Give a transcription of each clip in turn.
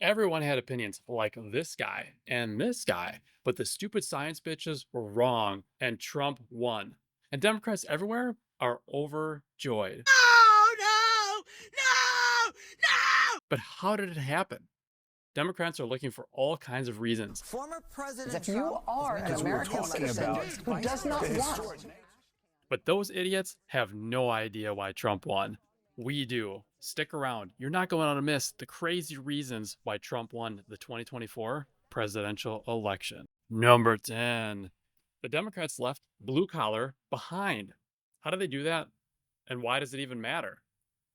Everyone had opinions like this guy and this guy, but the stupid science bitches were wrong and Trump won. And Democrats everywhere are overjoyed. No, no, no, no! But how did it happen? Democrats are looking for all kinds of reasons. Former President If you Trump are an American citizen who does not want But those idiots have no idea why Trump won. We do. Stick around. You're not going to miss the crazy reasons why Trump won the 2024 presidential election. Number 10. The Democrats left blue collar behind. How do they do that? And why does it even matter?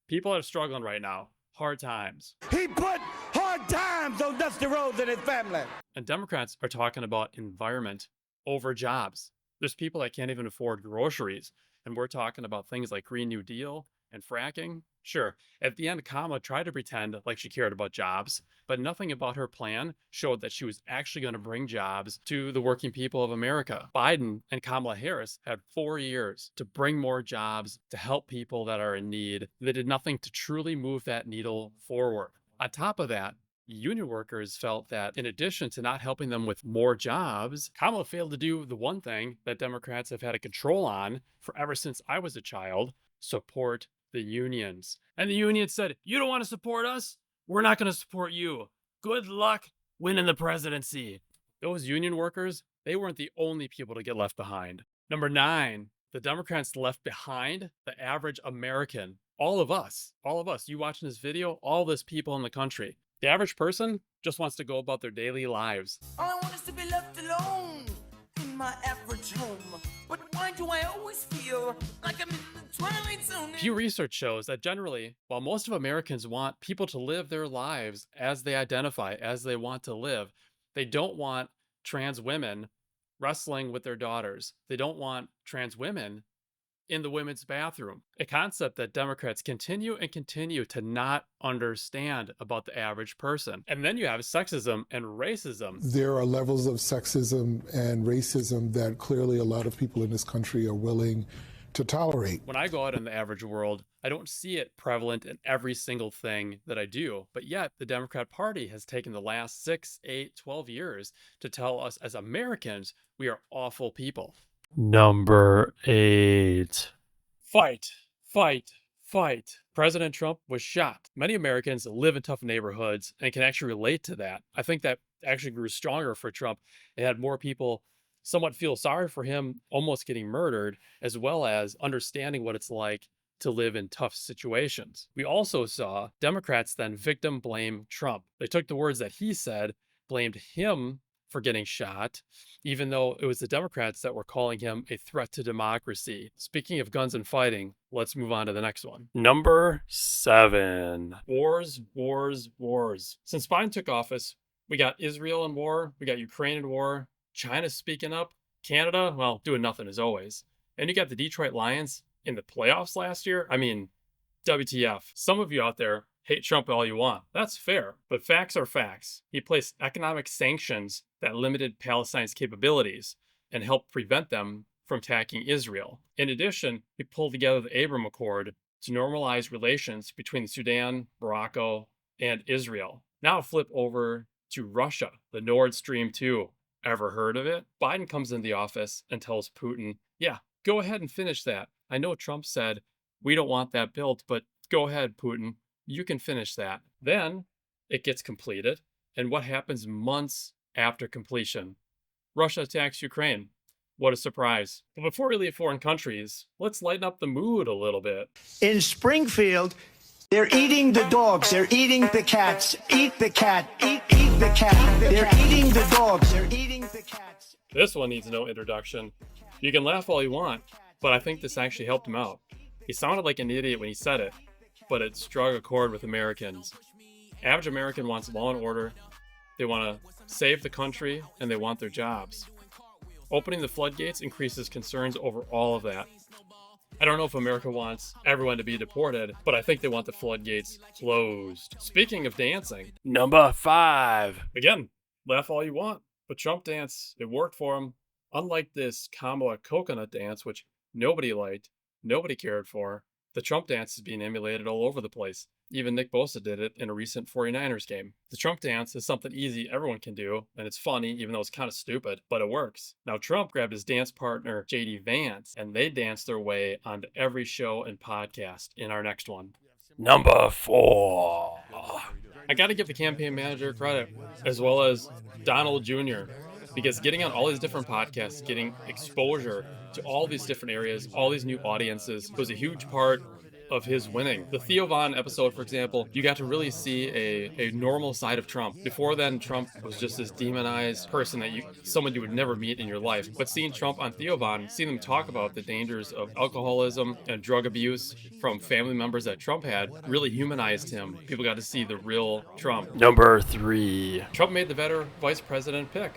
People are struggling right now. Hard times. He put hard times on Dusty Rhodes and his family. And Democrats are talking about environment over jobs. There's people that can't even afford groceries. And we're talking about things like Green New Deal and fracking. Sure, at the end, Kamala tried to pretend like she cared about jobs, but nothing about her plan showed that she was actually going to bring jobs to the working people of America. Biden and Kamala Harris had 4 years to bring more jobs to help people that are in need. They did nothing to truly move that needle forward. On top of that, union workers felt that in addition to not helping them with more jobs, Kamala failed to do the one thing that Democrats have had a control on for ever since I was a child: support the unions. And the unions said, "You don't want to support us? We're not going to support you. Good luck winning the presidency." Those union workers, they weren't the only people to get left behind. Number 9, the Democrats left behind the average American. All of us, you watching this video, all this people in the country. The average person just wants to go about their daily lives. All I want is to be left alone in my average home. But why do I always feel like I'm in the twilight zone? Pew Research shows that generally, while most of Americans want people to live their lives as they identify, as they want to live, they don't want trans women wrestling with their daughters. They don't want trans women in the women's bathroom, a concept that Democrats continue to not understand about the average person. And then you have sexism and racism. There are levels of sexism and racism that clearly a lot of people in this country are willing to tolerate. When I go out in the average world, I don't see it prevalent in every single thing that I do. But yet the Democrat Party has taken the last 6, 8, 12 years to tell us as Americans, we are awful people. Number 8. Fight, fight, fight. President Trump was shot. Many Americans live in tough neighborhoods and can actually relate to that. I think that actually grew stronger for Trump. It had more people somewhat feel sorry for him almost getting murdered, as well as understanding what it's like to live in tough situations. We also saw Democrats then victim blame Trump. They took the words that he said, blamed him for getting shot, even though it was the Democrats that were calling him a threat to democracy. Speaking of guns and fighting, let's move on to the next one. Number 7. Wars, wars, wars. Since Biden took office, we got Israel in war, we got Ukraine in war, China speaking up, Canada, well, doing nothing as always. And you got the Detroit Lions in the playoffs last year. I mean, WTF. Some of you out there hate Trump all you want. That's fair, but facts are facts. He placed economic sanctions that limited Palestine's capabilities and helped prevent them from attacking Israel. In addition, he pulled together the Abraham Accord to normalize relations between Sudan, Morocco, and Israel. Now flip over to Russia, the Nord Stream 2. Ever heard of it? Biden comes into the office and tells Putin, yeah, go ahead and finish that. I know Trump said, we don't want that built, but go ahead, Putin. You can finish that. Then it gets completed. And what happens months after completion? Russia attacks Ukraine. What a surprise. But before we leave foreign countries, let's lighten up the mood a little bit. In Springfield, they're eating the dogs, they're eating the cats. Eat the cat, eat the cat. They're eating the dogs, they're eating the cats. This one needs no introduction. You can laugh all you want, but I think this actually helped him out. He sounded like an idiot when he said it, but it struck a chord with Americans. Average American wants law and order. They want to save the country, and they want their jobs. Opening the floodgates increases concerns over all of that. I don't know if America wants everyone to be deported, but I think they want the floodgates closed. Speaking of dancing, number 5. Again, laugh all you want, but Trump dance, it worked for him. Unlike this Kamala coconut dance, which nobody liked, nobody cared for, the Trump dance is being emulated all over the place. Even Nick Bosa did it in a recent 49ers game. The Trump dance is something easy everyone can do, and it's funny, even though it's kind of stupid, but it works. Now, Trump grabbed his dance partner, JD Vance, and they danced their way onto every show and podcast in our next one. Number 4. I got to give the campaign manager credit, as well as Donald Jr., because getting on all these different podcasts, getting exposure to all these different areas, all these new audiences, was a huge part of his winning. The Theo Von episode, for example, you got to really see a normal side of Trump. Before then, Trump was just this demonized person that someone you would never meet in your life. But seeing Trump on Theo Von, seeing them talk about the dangers of alcoholism and drug abuse from family members that Trump had, really humanized him. People got to see the real Trump. Number 3. Trump made the better vice president pick.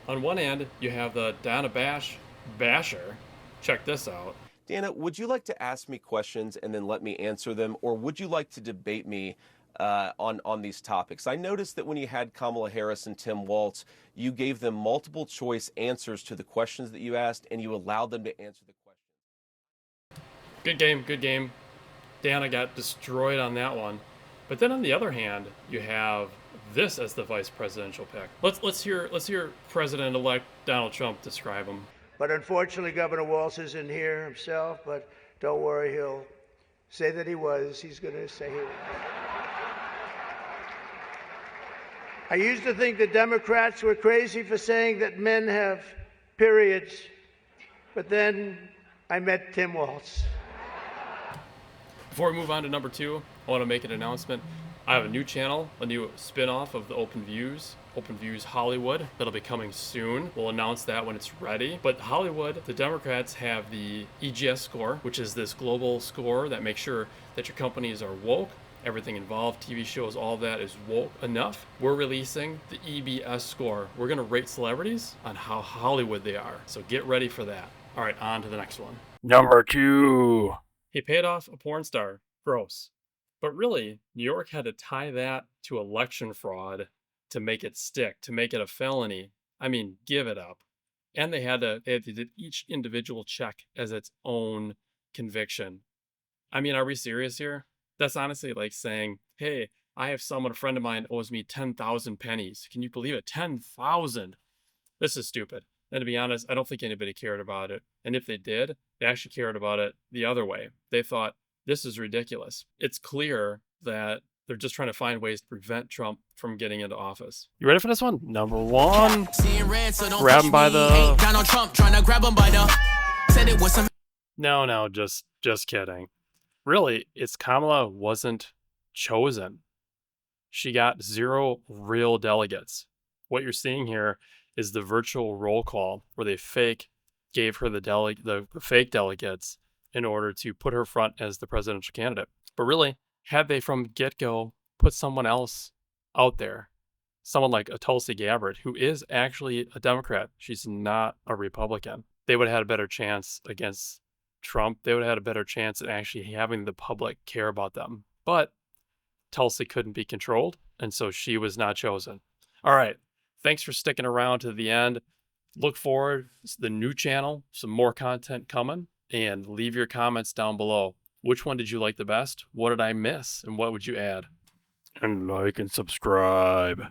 On one hand, you have the Donna Basher. Check this out. Dana, would you like to ask me questions and then let me answer them, or would you like to debate me on these topics? I noticed that when you had Kamala Harris and Tim Walz, you gave them multiple choice answers to the questions that you asked, and you allowed them to answer the questions. Good game. Dana got destroyed on that one. But then on the other hand, you have this as the vice presidential pick. Let's hear President-elect Donald Trump describe him. But unfortunately, Governor Walz isn't here himself, but don't worry, he'll say that he was. He's going to say he was. I used to think the Democrats were crazy for saying that men have periods, but then I met Tim Walz. Before we move on to number 2, I want to make an announcement. I have a new channel, a new spin-off of the Open Views Hollywood, that'll be coming soon. We'll announce that when it's ready. But Hollywood, the Democrats have the EGS score, which is this global score that makes sure that your companies are woke. Everything involved, TV shows, all of that is woke enough. We're releasing the EBS score. We're going to rate celebrities on how Hollywood they are. So get ready for that. All right, on to the next one. Number 2. He paid off a porn star. Gross. But really, New York had to tie that to election fraud to make it stick, to make it a felony. I mean, give it up. And they had to do each individual check as its own conviction. I mean, are we serious here? That's honestly like saying, hey, I have a friend of mine owes me 10,000 pennies. Can you believe it? 10,000. This is stupid. And to be honest, I don't think anybody cared about it. And if they did, they actually cared about it the other way. They thought, this is ridiculous. It's clear that they're just trying to find ways to prevent Trump from getting into office. You ready for this one? Number 1. Grab him by the... Donald Trump trying to grab him by the... Said it was some... No, just kidding. Really, it's Kamala wasn't chosen. She got 0 real delegates. What you're seeing here is the virtual roll call where they gave her the fake delegates in order to put her front as the presidential candidate. But really, had they from get-go put someone else out there, someone like a Tulsi Gabbard, who is actually a Democrat, she's not a Republican, they would have had a better chance against Trump. They would have had a better chance at actually having the public care about them. But Tulsi couldn't be controlled, and so she was not chosen. All right, thanks for sticking around to the end. Look forward to the new channel, some more content coming. And leave your comments down below. Which one did you like the best? What did I miss? And what would you add? And like and subscribe.